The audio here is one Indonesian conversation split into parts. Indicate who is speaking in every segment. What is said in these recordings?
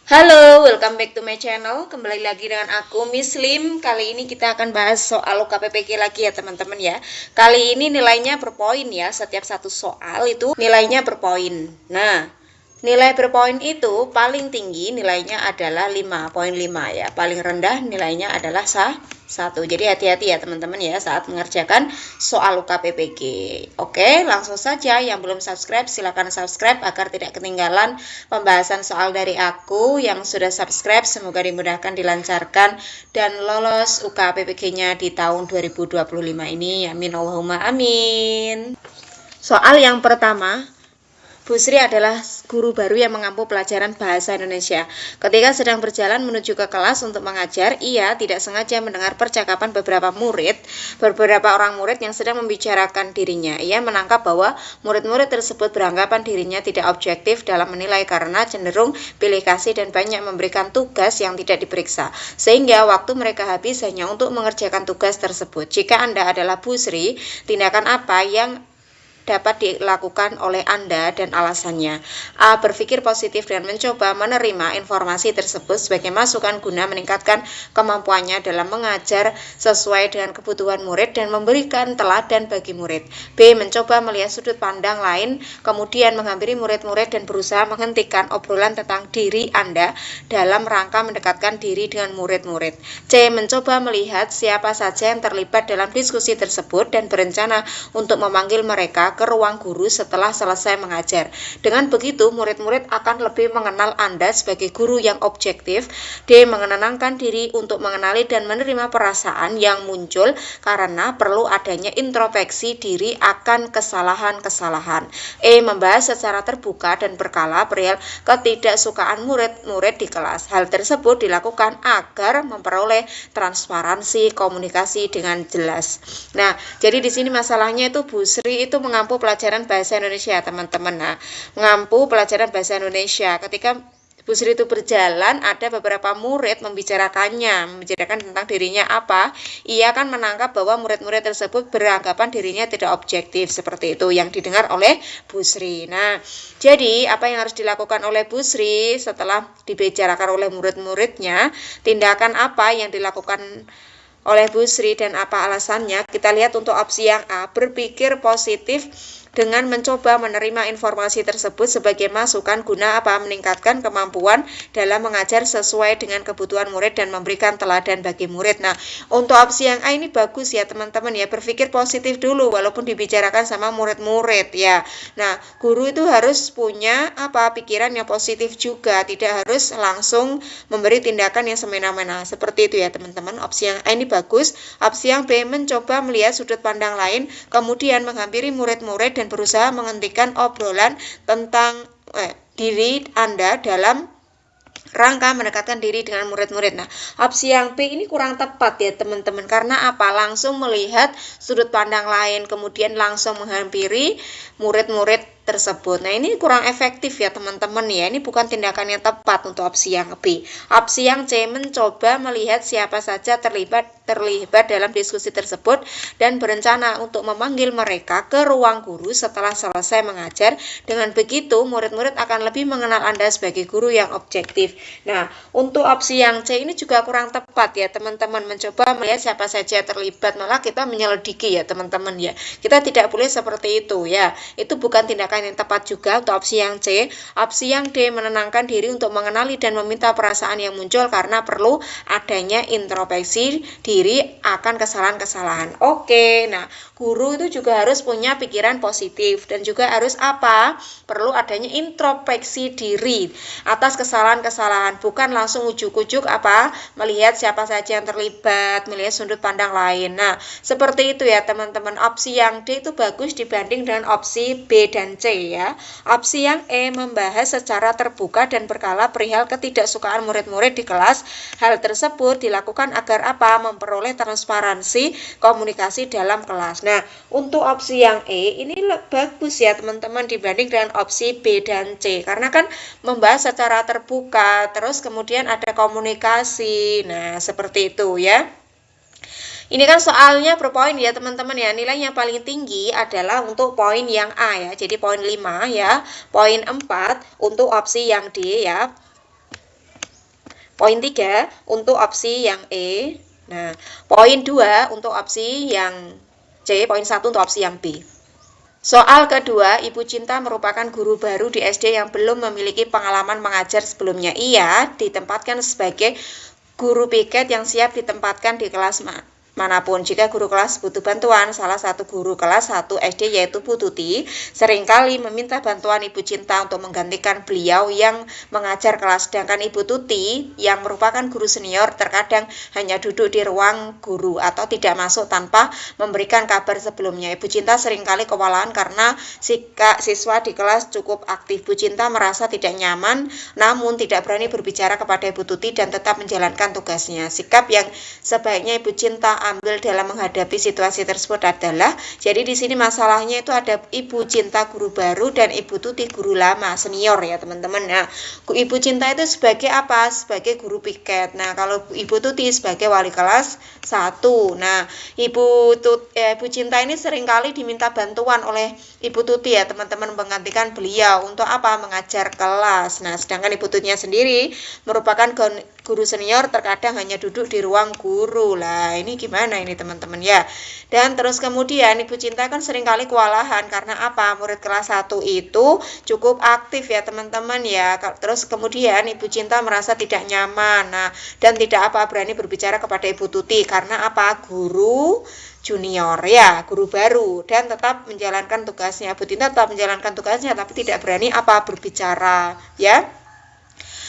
Speaker 1: Halo, welcome back to my channel. Kembali lagi dengan aku, Miss Lim. Kali ini kita akan bahas soal UKPPK lagi ya teman-teman ya. Kali ini nilainya berpoin ya. Setiap satu soal itu nilainya berpoin. Nah, nilai berpoin itu paling tinggi nilainya adalah 5,5 ya. Paling rendah nilainya adalah 1. Jadi hati-hati ya teman-teman ya saat mengerjakan soal UKPPK. Oke, langsung saja yang belum subscribe silakan subscribe agar tidak ketinggalan pembahasan soal dari aku. Yang sudah subscribe semoga dimudahkan, dilancarkan dan lolos UKPPK-nya di tahun 2025 ini. Amin Allahumma amin. Soal yang pertama, Bu Sri adalah guru baru yang mengampu pelajaran bahasa Indonesia. Ketika sedang berjalan menuju ke kelas untuk mengajar, ia tidak sengaja mendengar percakapan beberapa orang murid yang sedang membicarakan dirinya. Ia menangkap bahwa murid-murid tersebut beranggapan dirinya tidak objektif dalam menilai karena cenderung pilih kasih dan banyak memberikan tugas yang tidak diperiksa. Sehingga waktu mereka habis hanya untuk mengerjakan tugas tersebut. Jika Anda adalah Bu Sri, tindakan apa yang dapat dilakukan oleh Anda dan alasannya? A. Berpikir positif dan mencoba menerima informasi tersebut sebagai masukan guna meningkatkan kemampuannya dalam mengajar sesuai dengan kebutuhan murid dan memberikan teladan bagi murid. B. Mencoba melihat sudut pandang lain, kemudian menghampiri murid-murid dan berusaha menghentikan obrolan tentang diri Anda dalam rangka mendekatkan diri dengan murid-murid. C. Mencoba melihat siapa saja yang terlibat dalam diskusi tersebut dan berencana untuk memanggil mereka ke ruang guru setelah selesai mengajar. Dengan begitu, murid-murid akan lebih mengenal Anda sebagai guru yang objektif. D. Menenangkan diri untuk mengenali dan menerima perasaan yang muncul karena perlu adanya introspeksi diri akan kesalahan-kesalahan. E. Membahas secara terbuka dan berkala perihal ketidaksukaan murid-murid di kelas. Hal tersebut dilakukan agar memperoleh transparansi komunikasi dengan jelas. Nah, jadi di sini masalahnya itu Bu Sri itu mengampu pelajaran bahasa Indonesia teman-teman. Nah, mengampu pelajaran bahasa Indonesia ketika Bu Sri itu berjalan, ada beberapa murid membicarakan tentang dirinya apa. Ia akan menangkap bahwa murid-murid tersebut beranggapan dirinya tidak objektif, seperti itu yang didengar oleh Bu Sri. Nah, jadi apa yang harus dilakukan oleh Bu Sri setelah dibicarakan oleh murid-muridnya, tindakan apa yang dilakukan oleh Bu Sri dan apa alasannya? Kita lihat untuk opsi yang A, berpikir positif dengan mencoba menerima informasi tersebut sebagai masukan guna apa? Meningkatkan kemampuan dalam mengajar sesuai dengan kebutuhan murid dan memberikan teladan bagi murid. Nah, untuk opsi yang A ini bagus ya teman-teman ya, berpikir positif dulu walaupun dibicarakan sama murid-murid ya. Nah, guru itu harus punya pikiran yang positif juga, tidak harus langsung memberi tindakan yang semena-mena. Seperti itu ya teman-teman. Opsi yang A ini bagus. Opsi yang B, mencoba melihat sudut pandang lain, kemudian menghampiri murid-murid dan berusaha menghentikan obrolan tentang diri Anda dalam rangka mendekatkan diri dengan murid-murid. Nah, opsi yang B ini kurang tepat ya teman-teman. Karena apa? Langsung melihat sudut pandang lain, kemudian langsung menghampiri murid-murid tersebut. Nah, ini kurang efektif ya teman-teman ya. Ini bukan tindakan yang tepat untuk opsi yang B. Opsi yang C, mencoba melihat siapa saja terlibat dalam diskusi tersebut dan berencana untuk memanggil mereka ke ruang guru setelah selesai mengajar. Dengan begitu, murid-murid akan lebih mengenal Anda sebagai guru yang objektif. Nah, untuk opsi yang C ini juga kurang tepat ya teman-teman. Mencoba melihat siapa saja terlibat, malah kita menyelidiki ya teman-teman ya. Kita tidak boleh seperti itu ya. Itu bukan tindakan yang tepat juga untuk opsi yang C. Opsi yang D, menenangkan diri untuk mengenali dan meminta perasaan yang muncul karena perlu adanya introspeksi diri akan kesalahan-kesalahan. Oke, nah guru itu juga harus punya pikiran positif dan juga harus perlu adanya introspeksi diri atas kesalahan-kesalahan, bukan langsung ujuk-ujuk melihat siapa saja yang terlibat, melihat sudut pandang lain. Nah, seperti itu ya teman-teman. Opsi yang D itu bagus dibanding dengan opsi B dan C ya. Opsi yang E, membahas secara terbuka dan berkala perihal ketidaksukaan murid-murid di kelas. Hal tersebut dilakukan agar memperoleh transparansi komunikasi dalam kelas. Nah, untuk opsi yang E ini bagus ya teman-teman dibanding dengan opsi B dan C, karena kan membahas secara terbuka, terus kemudian ada komunikasi. Nah, seperti itu ya. Ini kan soalnya berpoin ya teman-teman ya. Nilai yang paling tinggi adalah untuk poin yang A ya. Jadi poin 5 ya. Poin 4 untuk opsi yang D ya. Poin 3 untuk opsi yang E. Nah, poin 2 untuk opsi yang C, poin 1 untuk opsi yang B. Soal kedua, Ibu Cinta merupakan guru baru di SD yang belum memiliki pengalaman mengajar sebelumnya. Ia ditempatkan sebagai guru piket yang siap ditempatkan di kelas manapun. Jika guru kelas butuh bantuan, salah satu guru kelas 1 SD yaitu Bu Tuti seringkali meminta bantuan Ibu Cinta untuk menggantikan beliau yang mengajar kelas. Sedangkan Ibu Tuti yang merupakan guru senior terkadang hanya duduk di ruang guru atau tidak masuk tanpa memberikan kabar sebelumnya. Ibu Cinta seringkali kewalahan karena siswa di kelas cukup aktif. Bu Cinta merasa tidak nyaman namun tidak berani berbicara kepada Ibu Tuti dan tetap menjalankan tugasnya. Sikap yang sebaiknya Ibu Cinta ambil dalam menghadapi situasi tersebut adalah, jadi di sini masalahnya itu ada Ibu Cinta guru baru dan Ibu Tuti guru lama senior ya teman-teman. Nah, Ibu Cinta itu sebagai apa? Sebagai guru piket. Nah, kalau Ibu Tuti sebagai wali kelas 1. Nah, Ibu Cinta ini seringkali diminta bantuan oleh Ibu Tuti ya teman-teman, menggantikan beliau untuk apa? Mengajar kelas. Nah, sedangkan Ibu Tutinya sendiri merupakan guru senior terkadang hanya duduk di ruang guru. Lah, ini gimana ini teman-teman ya. Dan terus kemudian Ibu Cinta kan seringkali kewalahan karena apa? Murid kelas 1 itu cukup aktif ya teman-teman ya. Terus kemudian Ibu Cinta merasa tidak nyaman. Nah, dan tidak berani berbicara kepada Ibu Tuti karena apa? Guru junior ya, guru baru, dan tetap menjalankan tugasnya. Bu Cinta tetap menjalankan tugasnya tapi tidak berani berbicara ya.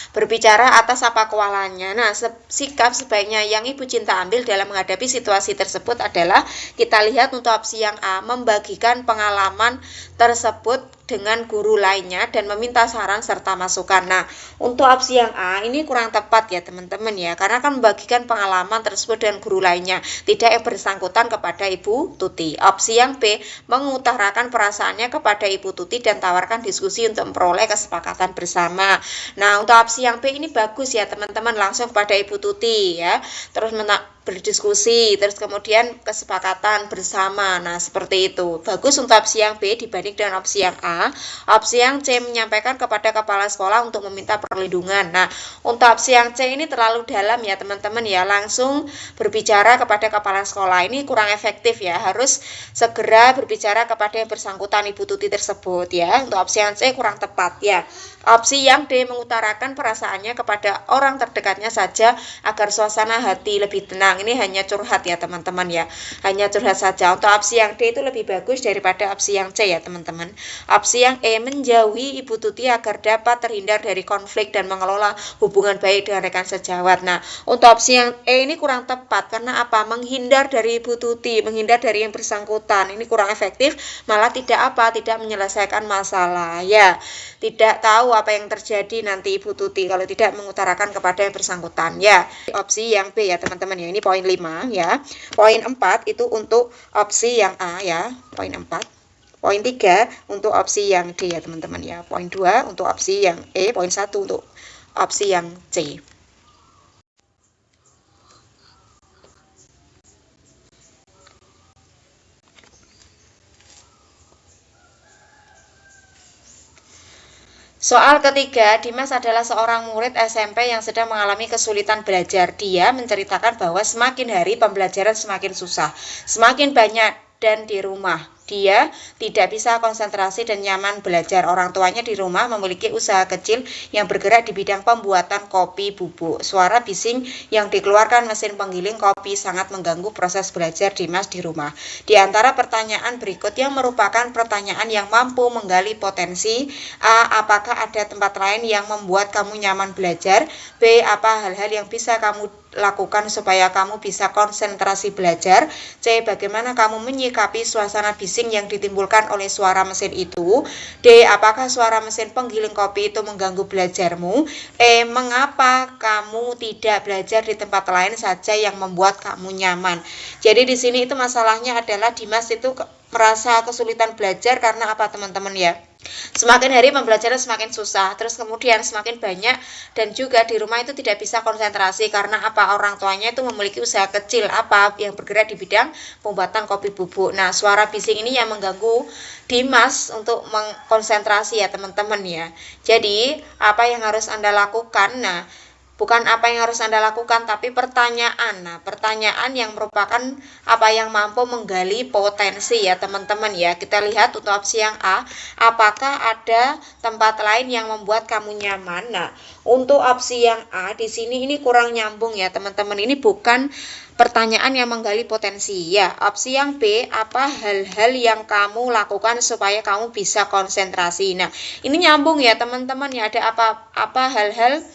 Speaker 1: Berbicara atas apa kewalahannya. Nah, sikap sebaiknya yang Ibu Cinta ambil dalam menghadapi situasi tersebut adalah, kita lihat untuk opsi yang A, membagikan pengalaman tersebut dengan guru lainnya dan meminta saran serta masukan. Nah, untuk opsi yang A ini kurang tepat ya teman-teman ya, karena kan membagikan pengalaman tersebut dengan guru lainnya, tidak yang bersangkutan kepada Ibu Tuti. Opsi yang B, mengutarakan perasaannya kepada Ibu Tuti dan tawarkan diskusi untuk memperoleh kesepakatan bersama. Nah, untuk opsi yang B ini bagus ya teman-teman, langsung kepada Ibu Tuti ya, terus berdiskusi, terus kemudian kesepakatan bersama. Nah, seperti itu. Bagus untuk opsi yang B dibanding dengan opsi yang A. Opsi yang C, menyampaikan kepada kepala sekolah untuk meminta perlindungan. Nah, untuk opsi yang C ini terlalu dalam ya teman-teman ya, langsung berbicara kepada kepala sekolah ini kurang efektif ya, harus segera berbicara kepada yang bersangkutan Ibu Tuti tersebut ya. Untuk opsi yang C kurang tepat ya. Opsi yang D, mengutarakan perasaannya kepada orang terdekatnya saja agar suasana hati lebih tenang. Ini hanya curhat ya teman-teman ya, hanya curhat saja. Untuk opsi yang D itu lebih bagus daripada opsi yang C ya teman-teman. Opsi yang E, menjauhi Ibu Tuti agar dapat terhindar dari konflik dan mengelola hubungan baik dengan rekan sejawat. Nah, untuk opsi yang E ini kurang tepat karena apa? Menghindar dari Ibu Tuti, menghindar dari yang bersangkutan. Ini kurang efektif, malah tidak menyelesaikan masalah ya. Tidak tahu apa yang terjadi nanti Ibu Tuti kalau tidak mengutarakan kepada yang bersangkutan ya. Opsi yang B ya teman-teman ya, ini poin 5 ya. Poin 4 itu untuk opsi yang A ya, poin 4. Poin 3 untuk opsi yang D ya teman-teman ya. Poin 2 untuk opsi yang E, poin 1 untuk opsi yang C. Soal ketiga, Dimas adalah seorang murid SMP yang sedang mengalami kesulitan belajar. Dia menceritakan bahwa semakin hari pembelajaran semakin susah, semakin banyak dan di rumah. Dia tidak bisa konsentrasi dan nyaman belajar. Orang tuanya di rumah memiliki usaha kecil yang bergerak di bidang pembuatan kopi bubuk. Suara bising yang dikeluarkan mesin penggiling kopi sangat mengganggu proses belajar Dimas di rumah. Di antara pertanyaan berikut yang merupakan pertanyaan yang mampu menggali potensi: A. Apakah ada tempat lain yang membuat kamu nyaman belajar? B. Apa hal-hal yang bisa kamu lakukan supaya kamu bisa konsentrasi belajar? C. Bagaimana kamu menyikapi suasana bising yang ditimbulkan oleh suara mesin itu? D. Apakah suara mesin penggiling kopi itu mengganggu belajarmu? E. Mengapa kamu tidak belajar di tempat lain saja yang membuat kamu nyaman? Jadi di sini itu masalahnya adalah Dimas itu merasa kesulitan belajar karena apa teman-teman ya? Semakin hari pembelajaran semakin susah, terus kemudian semakin banyak, dan juga di rumah itu tidak bisa konsentrasi karena apa? Orang tuanya itu memiliki usaha kecil yang bergerak di bidang pembuatan kopi bubuk. Nah, suara bising ini yang mengganggu Dimas untuk mengkonsentrasi ya teman-teman ya. Jadi apa yang harus Anda lakukan? Nah, Bukan apa yang harus Anda lakukan, tapi pertanyaan. Nah, pertanyaan yang merupakan apa yang mampu menggali potensi ya teman-teman ya. Kita lihat untuk opsi yang A, apakah ada tempat lain yang membuat kamu nyaman? Nah, untuk opsi yang A di sini ini kurang nyambung ya teman-teman. Ini bukan pertanyaan yang menggali potensi ya. Opsi yang B, apa hal-hal yang kamu lakukan supaya kamu bisa konsentrasi? Nah, ini nyambung ya teman-teman ya. Ada apa hal-hal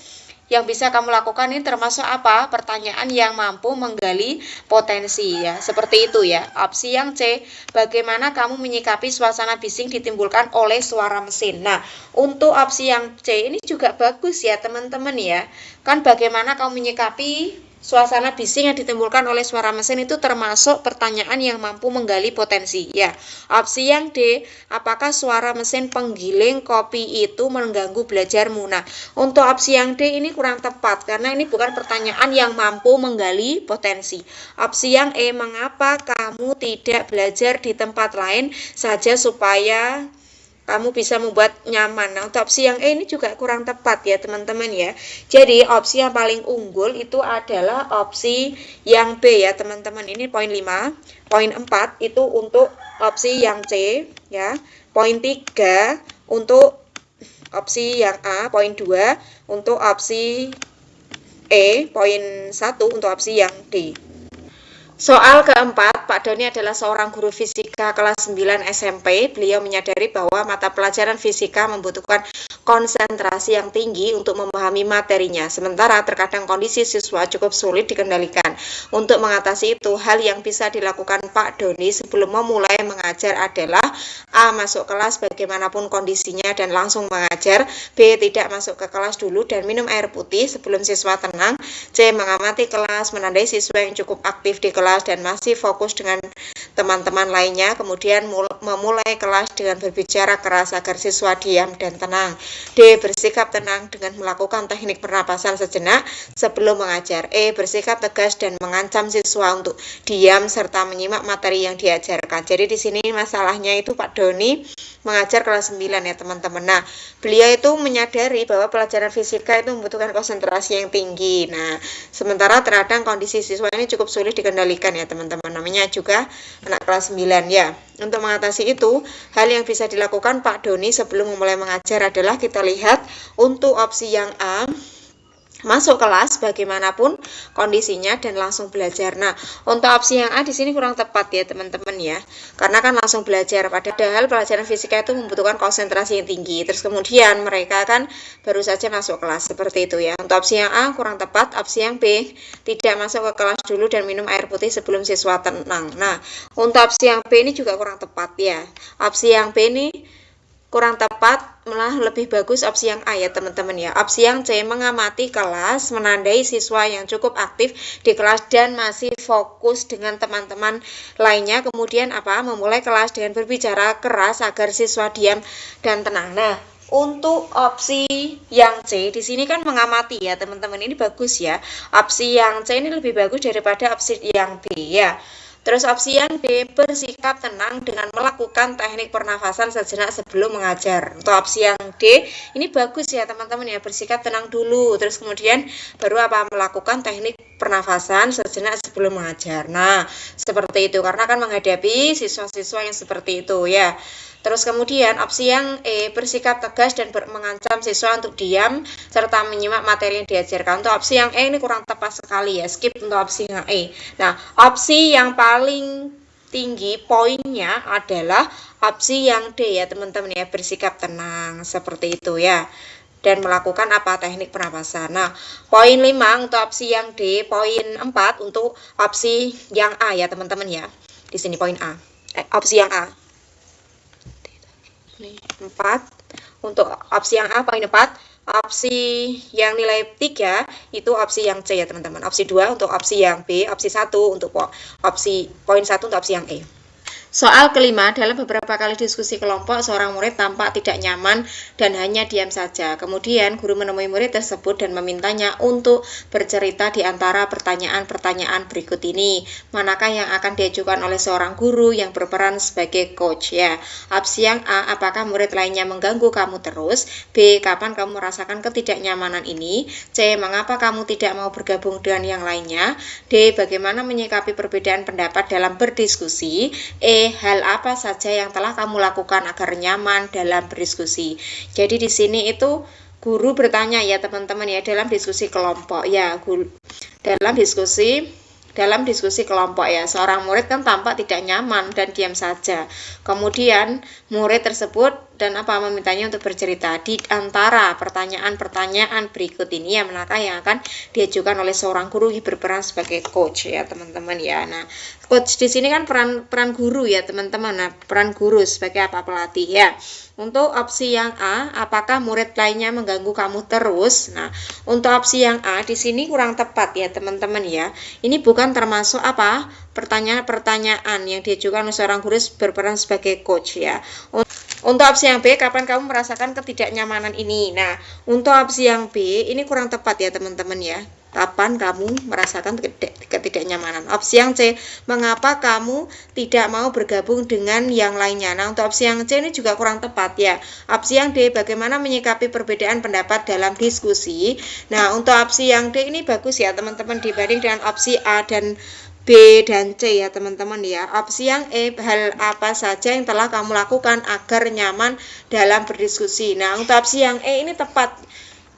Speaker 1: yang bisa kamu lakukan, ini termasuk apa? Pertanyaan yang mampu menggali potensi ya. Seperti itu ya. Opsi yang C, bagaimana kamu menyikapi suasana bising ditimbulkan oleh suara mesin? Nah, untuk opsi yang C ini juga bagus ya teman-teman ya. Kan bagaimana kamu menyikapi suasana bising yang ditimbulkan oleh suara mesin itu termasuk pertanyaan yang mampu menggali potensi ya. Opsi yang D, apakah suara mesin penggiling kopi itu mengganggu belajarmu? Nah, untuk opsi yang D ini kurang tepat karena ini bukan pertanyaan yang mampu menggali potensi. Opsi yang E, mengapa kamu tidak belajar di tempat lain saja supaya kamu bisa membuat nyaman. Nah, untuk opsi yang E ini juga kurang tepat ya teman-teman ya. Jadi opsi yang paling unggul itu adalah opsi yang B ya teman-teman. Ini poin 5. Poin 4 itu untuk opsi yang C ya. Poin 3 untuk opsi yang A. Poin 2 untuk opsi E. Poin 1 untuk opsi yang D. Soal keempat, Pak Doni adalah seorang guru fisika kelas 9 SMP. Beliau menyadari bahwa mata pelajaran fisika membutuhkan konsentrasi yang tinggi untuk memahami materinya. Sementara terkadang kondisi siswa cukup sulit dikendalikan. Untuk mengatasi itu, hal yang bisa dilakukan Pak Doni sebelum memulai mengajar adalah A. Masuk kelas bagaimanapun kondisinya dan langsung mengajar. B. Tidak masuk ke kelas dulu dan minum air putih sebelum siswa tenang. C. Mengamati kelas, menandai siswa yang cukup aktif di kelas dan masih fokus dengan teman-teman lainnya, kemudian memulai kelas dengan berbicara keras agar siswa diam dan tenang. D. Bersikap tenang dengan melakukan teknik pernapasan sejenak sebelum mengajar. E. Bersikap tegas dan mengancam siswa untuk diam serta menyimak materi yang diajarkan. Jadi di sini masalahnya itu Pak Doni mengajar kelas 9 ya teman-teman. Nah, beliau itu menyadari bahwa pelajaran fisika itu membutuhkan konsentrasi yang tinggi. Nah, sementara terkadang kondisi siswa ini cukup sulit dikendalikan ya teman-teman. Namanya juga anak kelas 9 ya. Untuk mengatasi itu, hal yang bisa dilakukan Pak Doni sebelum memulai mengajar adalah kita lihat untuk opsi yang A, masuk kelas bagaimanapun kondisinya dan langsung belajar. Nah, untuk opsi yang A di sini kurang tepat ya teman-teman ya. Karena kan langsung belajar, padahal pelajaran fisika itu membutuhkan konsentrasi yang tinggi. Terus kemudian mereka kan baru saja masuk kelas, seperti itu ya. Untuk opsi yang A kurang tepat. Opsi yang B, tidak masuk ke kelas dulu dan minum air putih sebelum siswa tenang. Nah, untuk opsi yang B ini juga kurang tepat ya. Opsi yang B ini kurang tepat, malah lebih bagus opsi yang A ya teman-teman ya. Opsi yang C, mengamati kelas, menandai siswa yang cukup aktif di kelas dan masih fokus dengan teman-teman lainnya. Kemudian apa? Memulai kelas dengan berbicara keras agar siswa diam dan tenang. Nah, untuk opsi yang C di sini kan mengamati ya teman-teman, ini bagus ya. Opsi yang C ini lebih bagus daripada opsi yang B ya. Terus opsi yang D, bersikap tenang dengan melakukan teknik pernafasan sejenak sebelum mengajar. Untuk opsi yang D, ini bagus ya teman-teman ya, bersikap tenang dulu. Terus kemudian baru apa? Melakukan teknik pernafasan sejenak sebelum mengajar. Nah, seperti itu, karena akan menghadapi siswa-siswa yang seperti itu ya. Terus kemudian opsi yang E, bersikap tegas dan mengancam siswa untuk diam serta menyimak materi yang diajarkan. Untuk opsi yang E ini kurang tepat sekali ya, skip untuk opsi yang E. Nah, opsi yang paling tinggi poinnya adalah opsi yang D ya teman-teman ya, bersikap tenang seperti itu ya. Dan melakukan apa? Teknik pernapasan. Nah, poin 5 untuk opsi yang D, poin 4 untuk opsi yang A ya teman-teman ya. Di sini poin A. Opsi yang A. 4 untuk opsi yang A poin 4, opsi yang nilai 3 itu opsi yang C ya teman-teman. Opsi 2 untuk opsi yang B, opsi 1 untuk opsi poin 1 untuk opsi yang E. Soal kelima, dalam beberapa kali diskusi kelompok, seorang murid tampak tidak nyaman dan hanya diam saja. Kemudian, guru menemui murid tersebut dan memintanya untuk bercerita di antara pertanyaan-pertanyaan berikut ini. Manakah yang akan diajukan oleh seorang guru yang berperan sebagai coach? Ya, opsi yang A, apakah murid lainnya mengganggu kamu terus? B, kapan kamu merasakan ketidaknyamanan ini? C, mengapa kamu tidak mau bergabung dengan yang lainnya? D, bagaimana menyikapi perbedaan pendapat dalam berdiskusi? E, hal apa saja yang telah kamu lakukan agar nyaman dalam berdiskusi. Jadi di sini itu guru bertanya ya teman-teman ya, dalam diskusi kelompok ya, dalam diskusi kelompok ya, seorang murid kan tampak tidak nyaman dan diam saja. Kemudian murid tersebut dan memintanya untuk bercerita di antara pertanyaan-pertanyaan berikut ini ya, manakah yang akan diajukan oleh seorang guru yang berperan sebagai coach ya teman-teman ya. Nah, coach di sini kan peran guru ya teman-teman. Nah, peran guru sebagai pelatih ya. Untuk opsi yang A, apakah murid lainnya mengganggu kamu terus? Nah, untuk opsi yang A di sini kurang tepat ya teman-teman ya. Ini bukan termasuk pertanyaan-pertanyaan yang diajukan oleh seorang guru berperan sebagai coach ya. Untuk opsi yang B, kapan kamu merasakan ketidaknyamanan ini? Nah, untuk opsi yang B ini kurang tepat ya teman-teman ya. Kapan kamu merasakan ketidaknyamanan? Opsi yang C, mengapa kamu tidak mau bergabung dengan yang lainnya? Nah, untuk opsi yang C ini juga kurang tepat ya. Opsi yang D, bagaimana menyikapi perbedaan pendapat dalam diskusi? Nah, untuk opsi yang D ini bagus ya teman-teman dibanding dengan opsi A dan B dan C ya teman-teman ya. Opsi yang E, hal apa saja yang telah kamu lakukan agar nyaman dalam berdiskusi. Nah, untuk opsi yang E ini tepat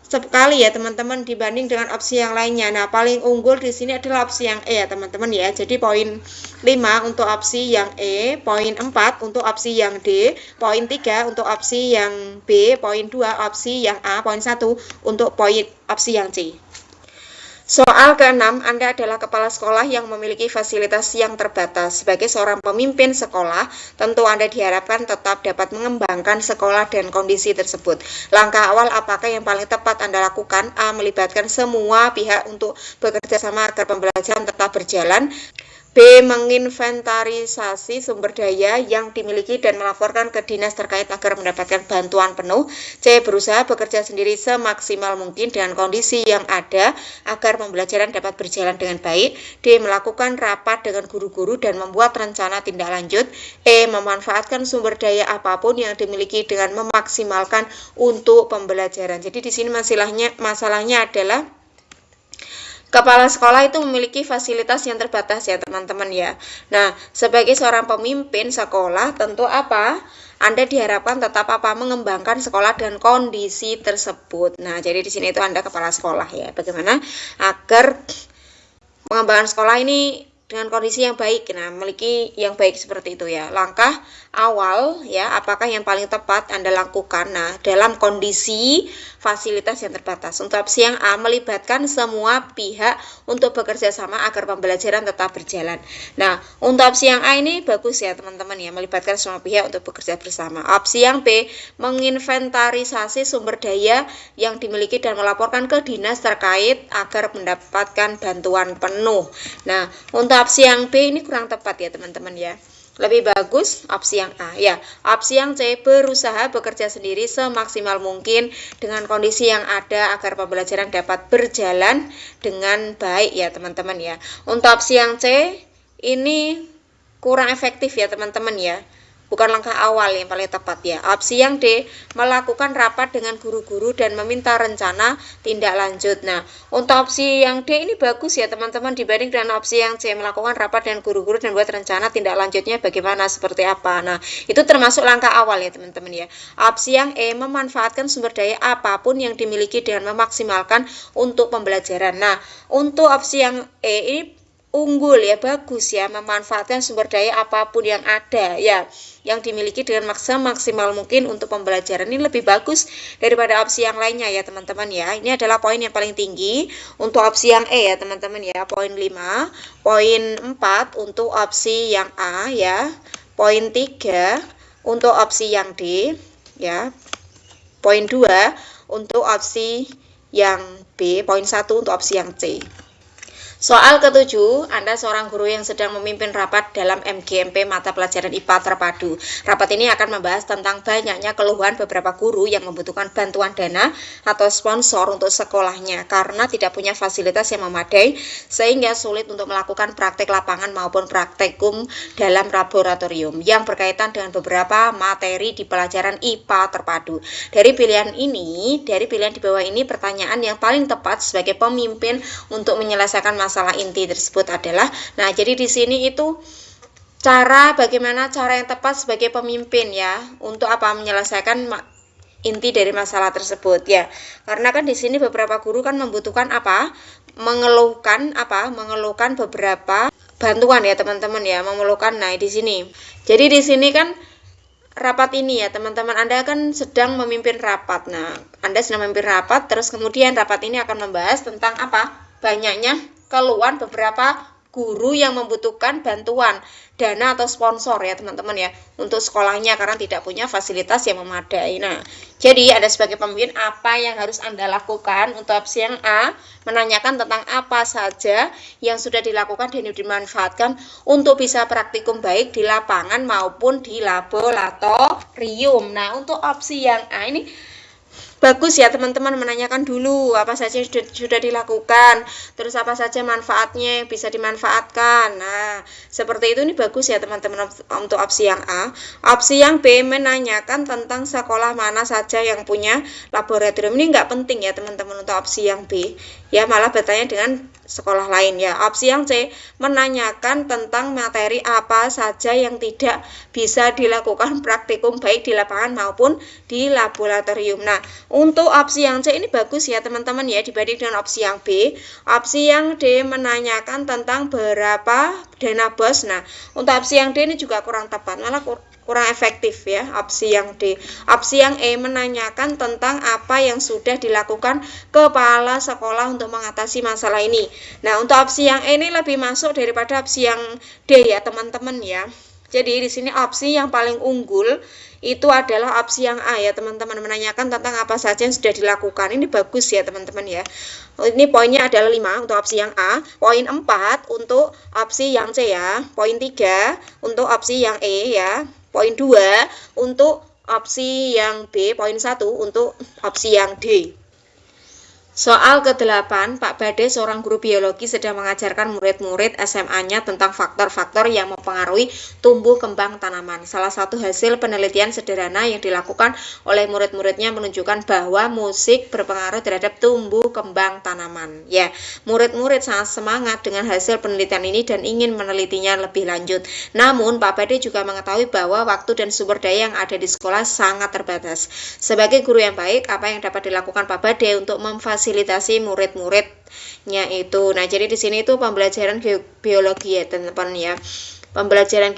Speaker 1: sekali ya teman-teman dibanding dengan opsi yang lainnya. Nah, paling unggul di sini adalah opsi yang E ya teman-teman ya. Jadi poin 5 untuk opsi yang E, poin 4 untuk opsi yang D, poin 3 untuk opsi yang B, poin 2 opsi yang A, poin 1 untuk poin opsi yang C. Soal ke-6, Anda adalah kepala sekolah yang memiliki fasilitas yang terbatas. Sebagai seorang pemimpin sekolah, tentu Anda diharapkan tetap dapat mengembangkan sekolah dan kondisi tersebut. Langkah awal apakah yang paling tepat Anda lakukan? A, melibatkan semua pihak untuk bekerja sama agar pembelajaran tetap berjalan. B, menginventarisasi sumber daya yang dimiliki dan melaporkan ke dinas terkait agar mendapatkan bantuan penuh. C, berusaha bekerja sendiri semaksimal mungkin dengan kondisi yang ada agar pembelajaran dapat berjalan dengan baik. D, melakukan rapat dengan guru-guru dan membuat rencana tindak lanjut. E, memanfaatkan sumber daya apapun yang dimiliki dengan memaksimalkan untuk pembelajaran. Jadi di sini masalahnya adalah kepala sekolah itu memiliki fasilitas yang terbatas ya teman-teman ya. Nah, sebagai seorang pemimpin sekolah tentu Anda diharapkan tetap mengembangkan sekolah dan kondisi tersebut. Nah, jadi di sini itu Anda kepala sekolah ya. Bagaimana agar mengembangkan sekolah ini dengan kondisi yang baik, nah memiliki yang baik seperti itu ya. Langkah awal ya, apakah yang paling tepat Anda lakukan? Nah, dalam kondisi fasilitas yang terbatas. Untuk opsi yang A, melibatkan semua pihak untuk bekerja sama agar pembelajaran tetap berjalan. Nah, untuk opsi yang A ini bagus ya teman-teman ya, melibatkan semua pihak untuk bekerja bersama. Opsi yang B, menginventarisasi sumber daya yang dimiliki dan melaporkan ke dinas terkait agar mendapatkan bantuan penuh. Nah, untuk opsi yang B ini kurang tepat ya teman-teman ya. Lebih bagus opsi yang A ya. Opsi yang C, berusaha bekerja sendiri semaksimal mungkin dengan kondisi yang ada agar pembelajaran dapat berjalan dengan baik ya teman-teman ya. Untuk opsi yang C ini kurang efektif ya teman-teman ya. Bukan langkah awal yang paling tepat ya. Opsi yang D, melakukan rapat dengan guru-guru dan meminta rencana tindak lanjut. Nah, untuk opsi yang D ini bagus ya teman-teman dibanding dengan opsi yang C, melakukan rapat dengan guru-guru dan buat rencana tindak lanjutnya bagaimana, seperti apa. Nah, itu termasuk langkah awal ya teman-teman ya. Opsi yang E, memanfaatkan sumber daya apapun yang dimiliki dengan memaksimalkan untuk pembelajaran. Nah, untuk opsi yang E ini unggul ya, bagus ya, memanfaatkan sumber daya apapun yang ada ya, yang dimiliki dengan maksimal mungkin untuk pembelajaran. Ini lebih bagus daripada opsi yang lainnya ya teman-teman ya. Ini adalah poin yang paling tinggi untuk opsi yang E ya teman-teman ya, poin 5. Poin 4 untuk opsi yang A ya, poin 3 untuk opsi yang D ya, poin 2 untuk opsi yang B, poin 1 untuk opsi yang C. Soal ketujuh, Anda seorang guru yang sedang memimpin rapat dalam MGMP mata pelajaran IPA terpadu. Rapat ini akan membahas tentang banyaknya keluhan beberapa guru yang membutuhkan bantuan dana atau sponsor untuk sekolahnya karena tidak punya fasilitas yang memadai sehingga sulit untuk melakukan praktek lapangan maupun praktikum dalam laboratorium yang berkaitan dengan beberapa materi di pelajaran IPA terpadu. Dari pilihan di bawah ini, pertanyaan yang paling tepat sebagai pemimpin untuk menyelesaikan masalah inti tersebut adalah, nah jadi di sini itu bagaimana cara yang tepat sebagai pemimpin ya untuk menyelesaikan inti dari masalah tersebut ya. Karena kan di sini beberapa guru kan membutuhkan mengeluhkan beberapa bantuan ya teman-teman ya, memerlukan. Nah, di sini. Jadi di sini kan rapat ini ya teman-teman, Anda kan sedang memimpin rapat. Nah, Anda sedang memimpin rapat, terus kemudian rapat ini akan membahas tentang banyaknya keluhan beberapa guru yang membutuhkan bantuan dana atau sponsor ya teman-teman ya untuk sekolahnya karena tidak punya fasilitas yang memadai. Nah, jadi Anda sebagai pemimpin apa yang harus Anda lakukan? Untuk opsi yang A, menanyakan tentang apa saja yang sudah dilakukan dan dimanfaatkan untuk bisa praktikum baik di lapangan maupun di laboratorium. Nah, untuk opsi yang A ini bagus ya teman-teman, menanyakan dulu apa saja yang sudah dilakukan, terus apa saja manfaatnya yang bisa dimanfaatkan. Nah, seperti itu, ini bagus ya teman-teman untuk opsi yang A. Opsi yang B, menanyakan tentang sekolah mana saja yang punya laboratorium. Ini nggak penting ya teman-teman untuk opsi yang B. Ya, malah bertanya dengan sekolah lain ya. Opsi yang C, menanyakan tentang materi apa saja yang tidak bisa dilakukan praktikum baik di lapangan maupun di laboratorium. Nah, untuk opsi yang C ini bagus ya teman-teman ya dibanding dengan opsi yang B. Opsi yang D, menanyakan tentang berapa dana BOS. Nah, untuk opsi yang D ini juga kurang tepat, malah kurang efektif ya opsi yang D. Opsi yang E, menanyakan tentang apa yang sudah dilakukan kepala sekolah untuk mengatasi masalah ini. Nah, untuk opsi yang E ini lebih masuk daripada opsi yang D ya teman-teman ya. Jadi di sini opsi yang paling unggul itu adalah opsi yang A ya teman-teman, menanyakan tentang apa saja yang sudah dilakukan. Ini bagus ya teman-teman ya. Ini poinnya adalah 5 untuk opsi yang A, poin 4 untuk opsi yang C ya, poin 3 untuk opsi yang E ya, poin 2 untuk opsi yang B, poin 1 untuk opsi yang D. Soal ke-8, Pak Bade, seorang guru biologi, sedang mengajarkan murid-murid SMA-nya tentang faktor-faktor yang mempengaruhi tumbuh kembang tanaman. Salah satu hasil penelitian sederhana yang dilakukan oleh murid-muridnya menunjukkan bahwa musik berpengaruh terhadap tumbuh kembang tanaman. Ya, murid-murid sangat semangat dengan hasil penelitian ini dan ingin menelitinya lebih lanjut. Namun, Pak Bade juga mengetahui bahwa waktu dan sumber daya yang ada di sekolah sangat terbatas. Sebagai guru yang baik, apa yang dapat dilakukan Pak Bade untuk memfasilitasi murid-muridnya itu? Nah, jadi di sini itu pembelajaran biologi ya teman-teman ya. Pembelajaran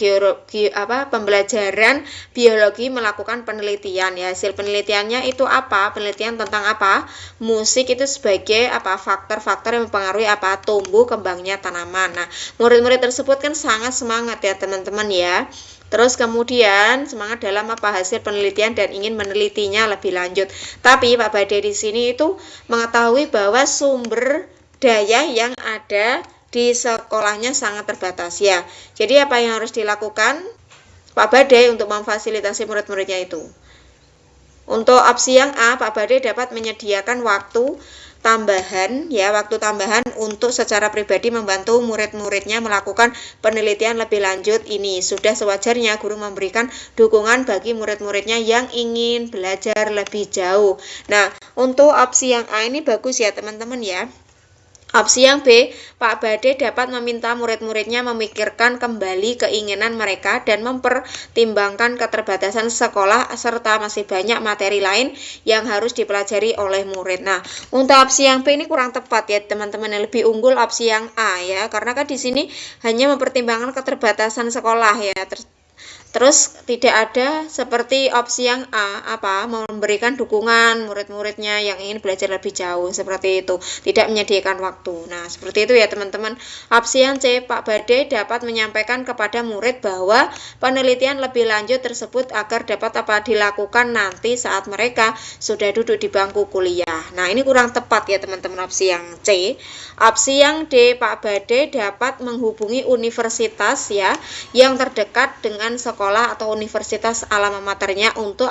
Speaker 1: biologi melakukan penelitian ya. Hasil penelitiannya itu apa? Penelitian tentang apa? Musik itu sebagai faktor-faktor yang mempengaruhi tumbuh kembangnya tanaman. Nah, murid-murid tersebut kan sangat semangat ya teman-teman ya. Terus kemudian semangat dalam hasil penelitian dan ingin menelitinya lebih lanjut. Tapi Pak Bade di sini itu mengetahui bahwa sumber daya yang ada di sekolahnya sangat terbatas ya. Jadi apa yang harus dilakukan Pak Bade untuk memfasilitasi murid-muridnya itu? Untuk opsi yang A, Pak Bade dapat menyediakan waktu tambahan untuk secara pribadi membantu murid-muridnya melakukan penelitian lebih lanjut ini. Sudah sewajarnya guru memberikan dukungan bagi murid-muridnya yang ingin belajar lebih jauh. Nah, untuk opsi yang A ini bagus ya teman-teman ya. Opsi yang B, Pak Bade dapat meminta murid-muridnya memikirkan kembali keinginan mereka dan mempertimbangkan keterbatasan sekolah serta masih banyak materi lain yang harus dipelajari oleh murid. Nah, untuk opsi yang B ini kurang tepat ya teman-teman, yang lebih unggul opsi yang A ya, karena kan di sini hanya mempertimbangkan keterbatasan sekolah ya. Terus tidak ada seperti opsi yang A, memberikan dukungan murid-muridnya yang ingin belajar lebih jauh, seperti itu, tidak menyediakan waktu. Nah, seperti itu ya teman-teman. Opsi yang C, Pak Bade dapat menyampaikan kepada murid bahwa penelitian lebih lanjut tersebut agar dapat dilakukan nanti saat mereka sudah duduk di bangku kuliah. Nah, ini kurang tepat ya teman-teman opsi yang C. Opsi yang D, Pak Bade dapat menghubungi universitas ya yang terdekat dengan sekolah atau universitas alma maternya untuk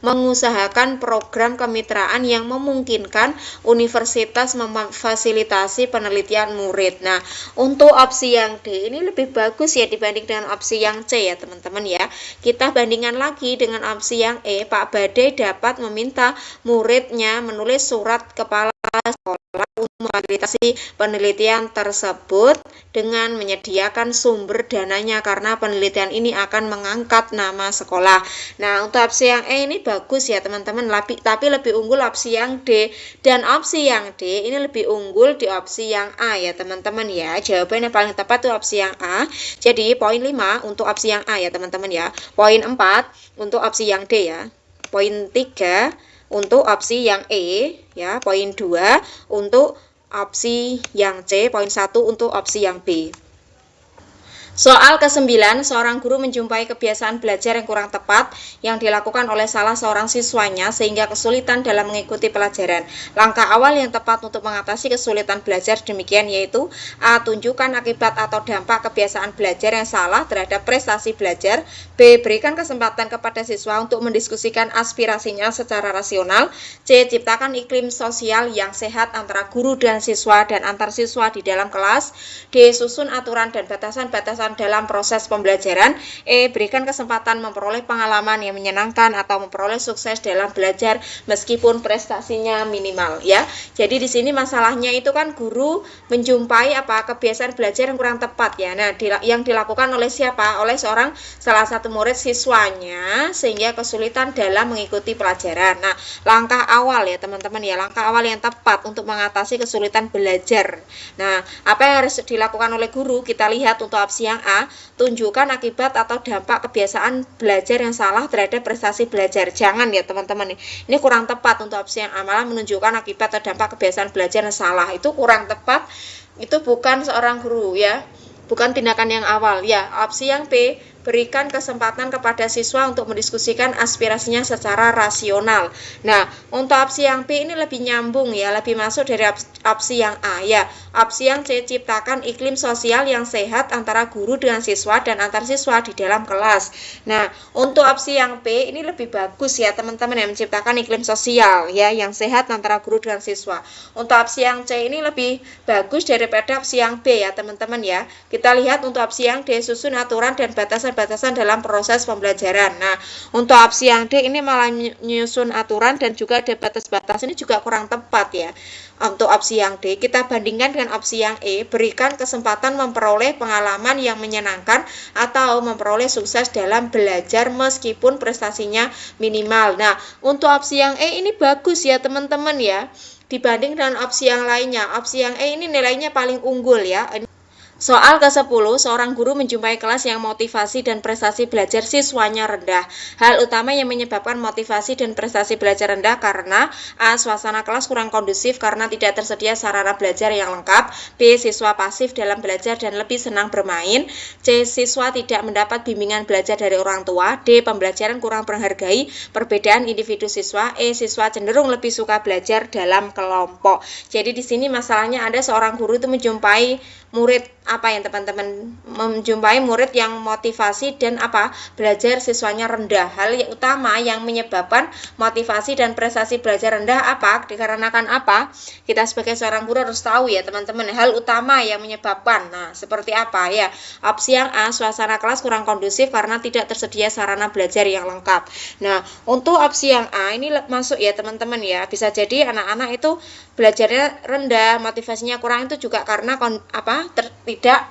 Speaker 1: mengusahakan program kemitraan yang memungkinkan universitas memfasilitasi penelitian murid. Nah, untuk opsi yang D ini lebih bagus ya dibanding dengan opsi yang C ya teman-teman ya. Kita bandingkan lagi dengan opsi yang E, Pak Bade dapat meminta muridnya menulis surat kepala sekolah untuk memfasilitasi penelitian tersebut dengan menyediakan sumber dananya karena penelitian ini akan mengangkat nama sekolah. Nah, untuk opsi yang E ini bagus ya teman-teman, tapi lebih unggul opsi yang D, dan opsi yang D ini lebih unggul di opsi yang A ya teman-teman ya. Jawabannya paling tepat itu opsi yang A. Jadi poin 5 untuk opsi yang A ya teman-teman ya. Poin 4 untuk opsi yang D ya. Poin 3 untuk opsi yang E ya, poin 2 untuk opsi yang C, poin 1 untuk opsi yang B. Soal ke-9, seorang guru menjumpai kebiasaan belajar yang kurang tepat yang dilakukan oleh salah seorang siswanya sehingga kesulitan dalam mengikuti pelajaran. Langkah awal yang tepat untuk mengatasi kesulitan belajar demikian yaitu A. Tunjukkan akibat atau dampak kebiasaan belajar yang salah terhadap prestasi belajar. B. Berikan kesempatan kepada siswa untuk mendiskusikan aspirasinya secara rasional. C. Ciptakan iklim sosial yang sehat antara guru dan siswa dan antar siswa di dalam kelas. D. Susun aturan dan batasan-batasan dalam proses pembelajaran. E. Berikan kesempatan memperoleh pengalaman yang menyenangkan atau memperoleh sukses dalam belajar meskipun prestasinya minimal ya. Jadi di sini masalahnya itu kan guru menjumpai kebiasaan belajar yang kurang tepat ya. Nah, yang dilakukan oleh siapa? Oleh salah satu murid siswanya sehingga kesulitan dalam mengikuti pelajaran. Nah, langkah awal ya teman-teman ya, langkah awal yang tepat untuk mengatasi kesulitan belajar. Nah, apa yang harus dilakukan oleh guru? Kita lihat untuk opsi yang A, tunjukkan akibat atau dampak kebiasaan belajar yang salah terhadap prestasi belajar. Jangan ya teman-teman, ini kurang tepat untuk opsi yang A, malah menunjukkan akibat atau dampak kebiasaan belajar yang salah. Itu kurang tepat, itu bukan seorang guru ya, bukan tindakan yang awal ya. Opsi yang B, berikan kesempatan kepada siswa untuk mendiskusikan aspirasinya secara rasional. Nah, untuk opsi yang B ini lebih nyambung ya, lebih masuk dari opsi yang A ya. Opsi yang C, ciptakan iklim sosial yang sehat antara guru dengan siswa dan antar siswa di dalam kelas. Nah, untuk opsi yang B ini lebih bagus ya teman-teman, yang menciptakan iklim sosial ya yang sehat antara guru dengan siswa. Untuk opsi yang C ini lebih bagus daripada opsi yang B ya teman-teman ya. Kita lihat untuk opsi yang D, susun aturan dan batasan dalam proses pembelajaran. Nah, untuk opsi yang D ini malah menyusun aturan dan juga ada batas-batas, ini juga kurang tepat ya. Untuk opsi yang D, kita bandingkan dengan opsi yang E, berikan kesempatan memperoleh pengalaman yang menyenangkan atau memperoleh sukses dalam belajar meskipun prestasinya minimal. Nah, untuk opsi yang E ini bagus ya teman-teman ya, dibanding dengan opsi yang lainnya. Opsi yang E ini nilainya paling unggul ya. Soal ke-10, seorang guru menjumpai kelas yang motivasi dan prestasi belajar siswanya rendah. Hal utama yang menyebabkan motivasi dan prestasi belajar rendah karena A. Suasana kelas kurang kondusif karena tidak tersedia sarana belajar yang lengkap. B. Siswa pasif dalam belajar dan lebih senang bermain. C. Siswa tidak mendapat bimbingan belajar dari orang tua. D. Pembelajaran kurang menghargai perbedaan individu siswa. E. Siswa cenderung lebih suka belajar dalam kelompok. Jadi di sini masalahnya ada seorang guru itu menjumpai murid teman-teman, menjumpai murid yang motivasi dan belajar siswanya rendah. Hal yang utama yang menyebabkan motivasi dan prestasi belajar rendah dikarenakan kita sebagai seorang guru harus tahu ya teman-teman, hal utama yang menyebabkan. Nah, seperti apa ya? Opsi yang A, suasana kelas kurang kondusif karena tidak tersedia sarana belajar yang lengkap. Nah, untuk opsi yang A ini masuk ya teman-teman ya, bisa jadi anak-anak itu belajarnya rendah, motivasinya kurang, itu juga karena tidak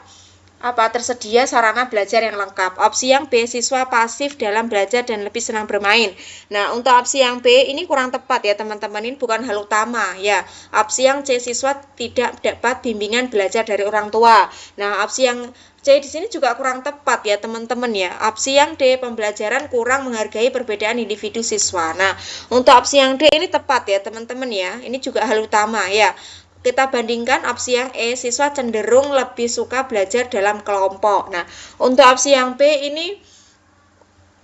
Speaker 1: tersedia sarana belajar yang lengkap. Opsi yang B, siswa pasif dalam belajar dan lebih senang bermain. Nah, untuk opsi yang B ini kurang tepat ya teman-teman, ini bukan hal utama ya. Opsi yang C, siswa tidak dapat bimbingan belajar dari orang tua. Nah, opsi yang C di sini juga kurang tepat ya teman-teman ya. Opsi yang D, pembelajaran kurang menghargai perbedaan individu siswa. Nah, untuk opsi yang D ini tepat ya teman-teman ya. Ini juga hal utama ya. Kita bandingkan opsi yang E, siswa cenderung lebih suka belajar dalam kelompok. Nah, untuk opsi yang B ini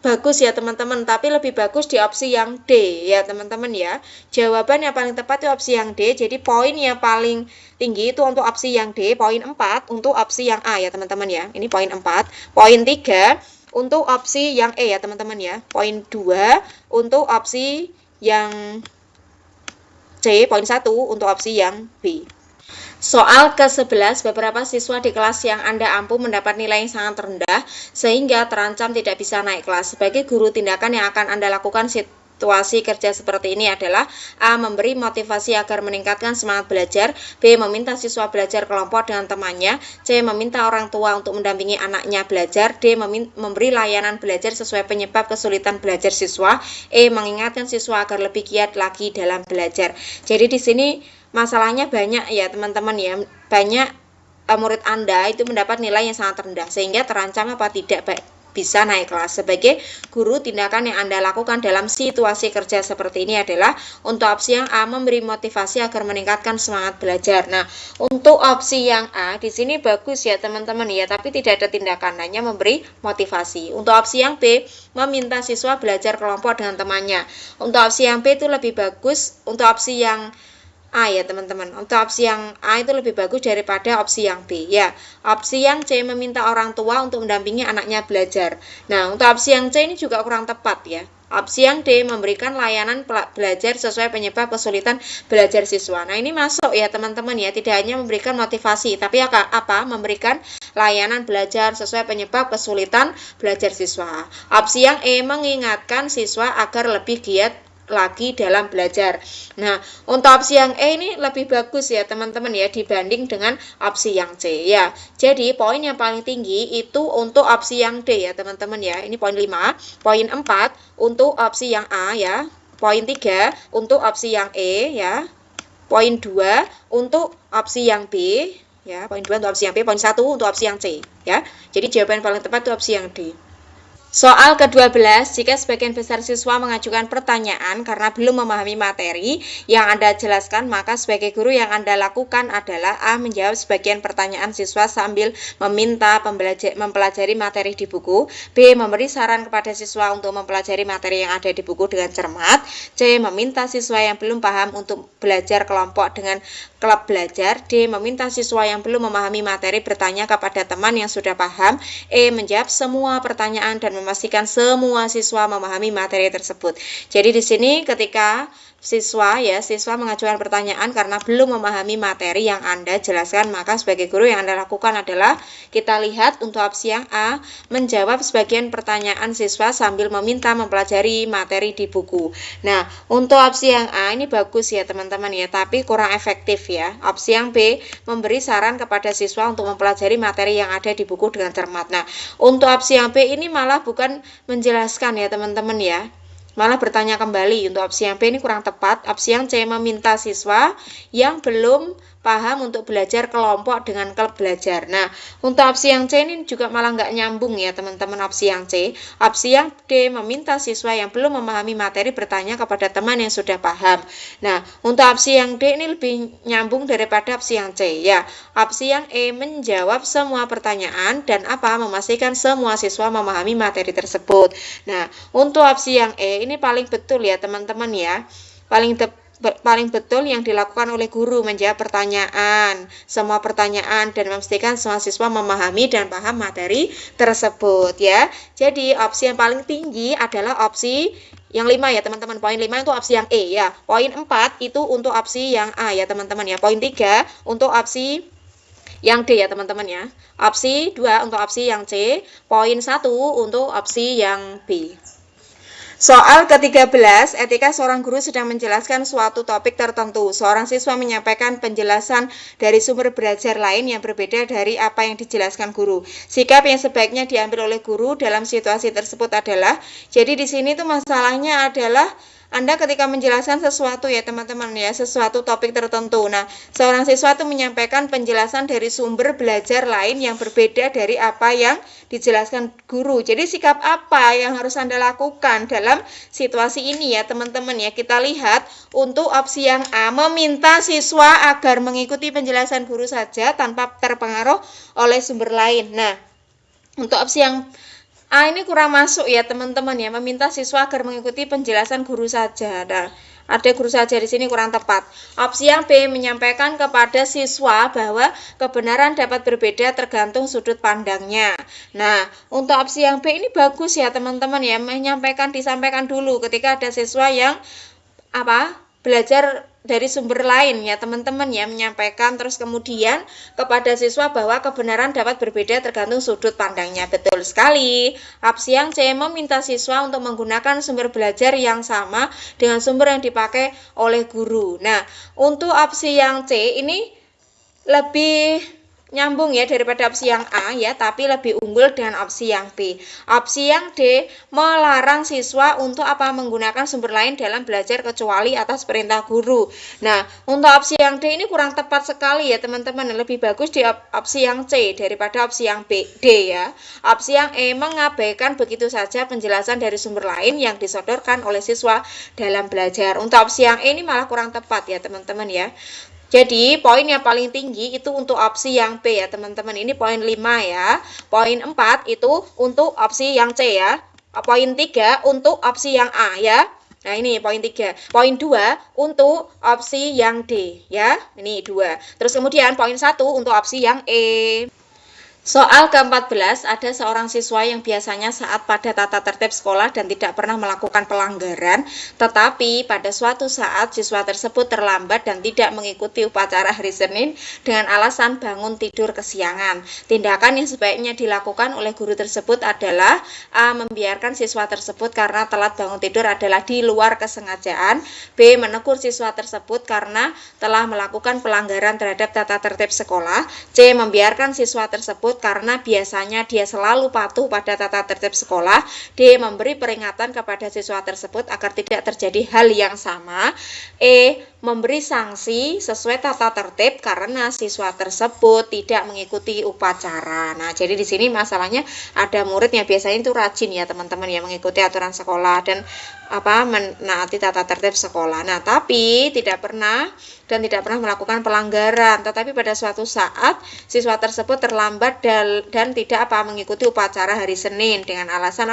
Speaker 1: bagus ya teman-teman, tapi lebih bagus di opsi yang D ya teman-teman ya. Jawaban yang paling tepat itu opsi yang D. Jadi poin yang paling tinggi itu untuk opsi yang D, poin 4 untuk opsi yang A ya teman-teman ya. Ini poin 4. Poin 3 untuk opsi yang E ya teman-teman ya. Poin 2 untuk opsi yang C, poin 1 untuk opsi yang B. Soal ke-11, beberapa siswa di kelas yang Anda ampu mendapat nilai yang sangat rendah sehingga terancam tidak bisa naik kelas. Sebagai guru, tindakan yang akan Anda lakukan situasi kerja seperti ini adalah A, memberi motivasi agar meningkatkan semangat belajar, B, meminta siswa belajar kelompok dengan temannya, C, meminta orang tua untuk mendampingi anaknya belajar, D, memberi layanan belajar sesuai penyebab kesulitan belajar siswa, E, mengingatkan siswa agar lebih giat lagi dalam belajar. Jadi di sini masalahnya banyak ya teman-teman ya, banyak murid Anda itu mendapat nilai yang sangat rendah sehingga terancam apa tidak bisa naik kelas. Sebagai guru, tindakan yang Anda lakukan dalam situasi kerja seperti ini adalah untuk opsi yang A, memberi motivasi agar meningkatkan semangat belajar. Nah, untuk opsi yang A di sini bagus ya teman-teman ya, tapi tidak ada tindakan, hanya memberi motivasi. Untuk opsi yang B, meminta siswa belajar kelompok dengan temannya. Untuk opsi yang B itu lebih bagus. Untuk opsi yang A ya teman-teman, untuk opsi yang A itu lebih bagus daripada opsi yang B ya. Opsi yang C, meminta orang tua untuk mendampingi anaknya belajar. Nah, untuk opsi yang C ini juga kurang tepat ya. Opsi yang D, memberikan layanan belajar sesuai penyebab kesulitan belajar siswa. Nah, ini masuk ya teman-teman ya, tidak hanya memberikan motivasi, tapi apa? Memberikan layanan belajar sesuai penyebab kesulitan belajar siswa. Opsi yang E, mengingatkan siswa agar lebih giat lagi dalam belajar. Nah, untuk opsi yang E ini lebih bagus ya teman-teman ya dibanding dengan opsi yang C ya. Jadi poin yang paling tinggi itu untuk opsi yang D ya teman-teman ya. Ini poin 5, poin 4 untuk opsi yang A ya, poin 3 untuk opsi yang E ya, poin 2 untuk opsi yang B ya, poin 2 untuk opsi yang B, poin 1 untuk opsi yang C ya. Jadi jawaban paling tepat itu opsi yang D. Soal ke-12, jika sebagian besar siswa mengajukan pertanyaan karena belum memahami materi yang Anda jelaskan, maka sebagai guru yang Anda lakukan adalah A, menjawab sebagian pertanyaan siswa sambil meminta mempelajari materi di buku, B, memberi saran kepada siswa untuk mempelajari materi yang ada di buku dengan cermat, C, meminta siswa yang belum paham untuk belajar kelompok dengan klub belajar, D, meminta siswa yang belum memahami materi bertanya kepada teman yang sudah paham, E, menjawab semua pertanyaan dan memastikan semua siswa memahami materi tersebut. Jadi di sini ketika siswa mengajukan pertanyaan karena belum memahami materi yang Anda jelaskan, maka sebagai guru yang Anda lakukan adalah kita lihat untuk opsi yang A, menjawab sebagian pertanyaan siswa sambil meminta mempelajari materi di buku. Nah, untuk opsi yang A ini bagus ya teman-teman ya, tapi kurang efektif ya. Opsi yang B, memberi saran kepada siswa untuk mempelajari materi yang ada di buku dengan cermat. Nah, untuk opsi yang B ini malah bukan menjelaskan ya teman-teman ya, malah bertanya kembali. Untuk opsi yang B ini kurang tepat. Opsi yang C, meminta siswa yang belum paham untuk belajar kelompok dengan klub belajar. Nah, untuk opsi yang C ini juga malah nggak nyambung ya teman-teman opsi yang C. Opsi yang D, meminta siswa yang belum memahami materi bertanya kepada teman yang sudah paham. Nah, untuk opsi yang D ini lebih nyambung daripada opsi yang C ya. Opsi yang E, menjawab semua pertanyaan dan memastikan semua siswa memahami materi tersebut. Nah, untuk opsi yang E ini paling betul ya teman-teman ya. Paling betul yang dilakukan oleh guru, menjawab semua pertanyaan dan memastikan semua siswa memahami dan paham materi tersebut ya. Jadi opsi yang paling tinggi adalah opsi yang 5 ya teman-teman. Poin 5 itu opsi yang E ya. Poin 4 itu untuk opsi yang A ya teman-teman ya. Poin 3 untuk opsi yang D ya teman-teman ya. Opsi 2 untuk opsi yang C. Poin 1 untuk opsi yang B. Soal ke-13, etika seorang guru sedang menjelaskan suatu topik tertentu. Seorang siswa menyampaikan penjelasan dari sumber belajar lain yang berbeda dari apa yang dijelaskan guru. Sikap yang sebaiknya diambil oleh guru dalam situasi tersebut adalah, jadi di sini tuh masalahnya adalah Anda ketika menjelaskan sesuatu ya teman-teman ya, sesuatu topik tertentu. Nah, seorang siswa itu menyampaikan penjelasan dari sumber belajar lain yang berbeda dari apa yang dijelaskan guru. Jadi sikap apa yang harus Anda lakukan dalam situasi ini ya teman-teman ya. Kita lihat untuk opsi yang A, meminta siswa agar mengikuti penjelasan guru saja tanpa terpengaruh oleh sumber lain. Nah, untuk opsi yang A ini kurang masuk ya teman-teman ya, meminta siswa agar mengikuti penjelasan guru saja. Nah, ada guru saja di sini kurang tepat. Opsi yang B, menyampaikan kepada siswa bahwa kebenaran dapat berbeda tergantung sudut pandangnya. Nah, untuk opsi yang B ini bagus ya teman-teman ya, disampaikan dulu ketika ada siswa yang belajar dari sumber lain ya teman-teman ya, menyampaikan terus kemudian kepada siswa bahwa kebenaran dapat berbeda tergantung sudut pandangnya. Betul sekali. Opsi yang C, meminta siswa untuk menggunakan sumber belajar yang sama dengan sumber yang dipakai oleh guru. Nah, untuk opsi yang C ini lebih nyambung ya daripada opsi yang A ya, tapi lebih unggul dengan opsi yang B. Opsi yang D, melarang siswa untuk menggunakan sumber lain dalam belajar kecuali atas perintah guru. Nah, untuk opsi yang D ini kurang tepat sekali ya teman-teman, lebih bagus di opsi yang C daripada opsi yang D ya. Opsi yang E, mengabaikan begitu saja penjelasan dari sumber lain yang disodorkan oleh siswa dalam belajar. Untuk opsi yang E ini malah kurang tepat ya teman-teman ya. Jadi poin yang paling tinggi itu untuk opsi yang B ya teman-teman. Ini poin 5 ya. Poin 4 itu untuk opsi yang C ya. Poin 3 untuk opsi yang A ya. Nah ini poin 3. Poin 2 untuk opsi yang D ya. Ini 2. Terus kemudian poin 1 untuk opsi yang E. Soal ke-14, ada seorang siswa yang biasanya saat pada tata tertib sekolah dan tidak pernah melakukan pelanggaran, tetapi pada suatu saat siswa tersebut terlambat dan tidak mengikuti upacara hari Senin dengan alasan bangun tidur kesiangan. Tindakan yang sebaiknya dilakukan oleh guru tersebut adalah A, membiarkan siswa tersebut karena telat bangun tidur adalah di luar kesengajaan, B, menegur siswa tersebut karena telah melakukan pelanggaran terhadap tata tertib sekolah, C, membiarkan siswa tersebut karena biasanya dia selalu patuh pada tata tertib sekolah, D, memberi peringatan kepada siswa tersebut agar tidak terjadi hal yang sama, E, memberi sanksi sesuai tata tertib karena siswa tersebut tidak mengikuti upacara. Nah, jadi di sini masalahnya ada murid yang biasanya itu rajin ya teman-teman ya, mengikuti aturan sekolah dan menaati tata tertib sekolah. Nah, tapi tidak pernah melakukan pelanggaran, tetapi pada suatu saat siswa tersebut terlambat dan tidak mengikuti upacara hari Senin dengan alasan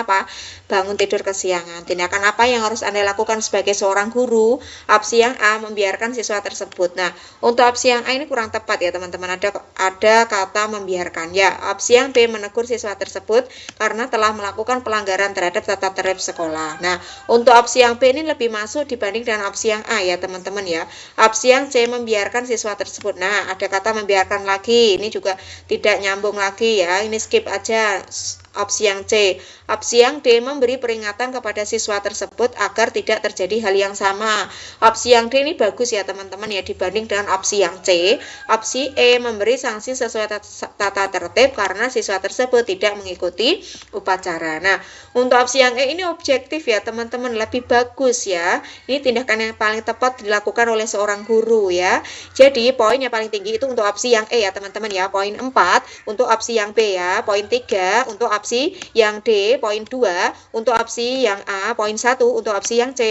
Speaker 1: bangun tidur kesiangan. Tindakan apa yang harus Anda lakukan sebagai seorang guru? Opsi yang A, membiarkan siswa tersebut. Nah, untuk opsi yang A ini kurang tepat ya teman-teman, ada kata membiarkan ya. Opsi yang B, menegur siswa tersebut karena telah melakukan pelanggaran terhadap tata tertib sekolah. Nah, untuk opsi yang B ini lebih masuk dibanding dengan opsi yang A ya teman-teman ya. Opsi yang C, membiarkan siswa tersebut. Nah, ada kata membiarkan lagi, ini juga tidak nyambung lagi ya, ini skip aja. Opsi yang C. Opsi yang D, memberi peringatan kepada siswa tersebut agar tidak terjadi hal yang sama. Opsi yang D ini bagus ya teman-teman ya dibanding dengan opsi yang C. Opsi E, memberi sanksi sesuai tata tertib karena siswa tersebut tidak mengikuti upacara. Nah, untuk opsi yang E ini objektif ya teman-teman, lebih bagus ya. Ini tindakan yang paling tepat dilakukan oleh seorang guru ya. Jadi poin yang paling tinggi itu untuk opsi yang E ya teman-teman ya. Poin 4 untuk opsi yang B ya. Poin 3 untuk opsi yang D, poin 2 untuk opsi yang A, poin 1 untuk opsi yang C.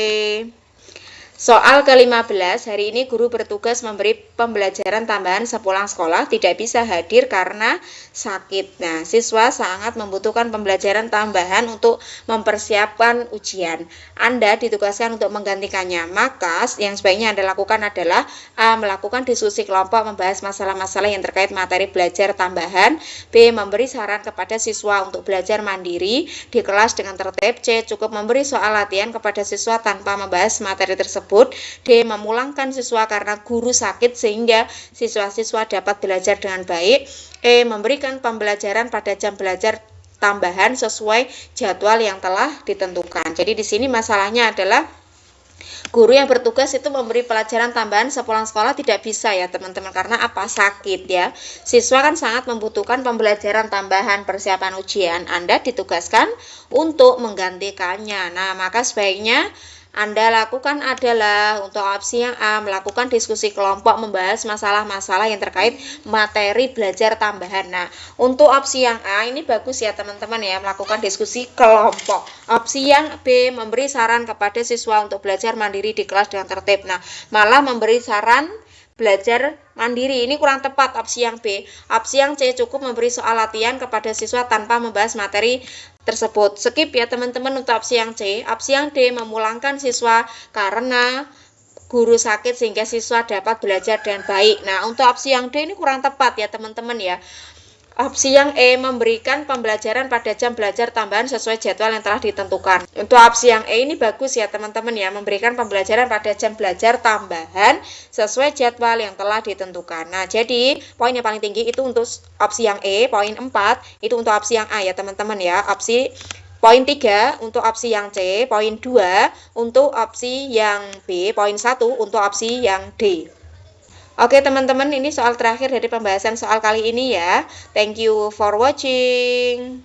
Speaker 1: Soal ke-15, hari ini guru bertugas memberi pembelajaran tambahan sepulang sekolah, tidak bisa hadir karena sakit. Nah, siswa sangat membutuhkan pembelajaran tambahan untuk mempersiapkan ujian. Anda ditugaskan untuk menggantikannya, maka yang sebaiknya Anda lakukan adalah A, melakukan diskusi kelompok membahas masalah-masalah yang terkait materi belajar tambahan, B, memberi saran kepada siswa untuk belajar mandiri di kelas dengan tertib, C, cukup memberi soal latihan kepada siswa tanpa membahas materi tersebut, D, memulangkan siswa karena guru sakit sehingga siswa-siswa dapat belajar dengan baik, E, memberikan pembelajaran pada jam belajar tambahan sesuai jadwal yang telah ditentukan. Jadi di sini masalahnya adalah guru yang bertugas itu memberi pelajaran tambahan sepulang sekolah tidak bisa ya teman-teman, karena apa? Sakit ya. Siswa kan sangat membutuhkan pembelajaran tambahan persiapan ujian. Anda ditugaskan untuk menggantikannya. Nah, maka sebaiknya Anda lakukan adalah untuk opsi yang A, melakukan diskusi kelompok membahas masalah-masalah yang terkait materi belajar tambahan. Nah, untuk opsi yang A ini bagus ya teman-teman ya, melakukan diskusi kelompok. Opsi yang B, memberi saran kepada siswa untuk belajar mandiri di kelas dengan tertib. Nah, malah memberi saran belajar mandiri ini kurang tepat opsi yang B. Opsi yang C, cukup memberi soal latihan kepada siswa tanpa membahas materi tersebut. Skip ya teman-teman untuk opsi yang C. Opsi yang D, memulangkan siswa karena guru sakit sehingga siswa dapat belajar dengan baik. Nah, untuk opsi yang D ini kurang tepat ya teman-teman ya. Opsi yang E, memberikan pembelajaran pada jam belajar tambahan sesuai jadwal yang telah ditentukan. Untuk opsi yang E ini bagus ya teman-teman ya, memberikan pembelajaran pada jam belajar tambahan sesuai jadwal yang telah ditentukan. Nah, jadi poin yang paling tinggi itu untuk opsi yang E, poin 4 itu untuk opsi yang A ya teman-teman ya. Poin 3 untuk opsi yang C, poin 2 untuk opsi yang B, poin 1 untuk opsi yang D. Oke teman-teman, ini soal terakhir dari pembahasan soal kali ini ya. Thank you for watching.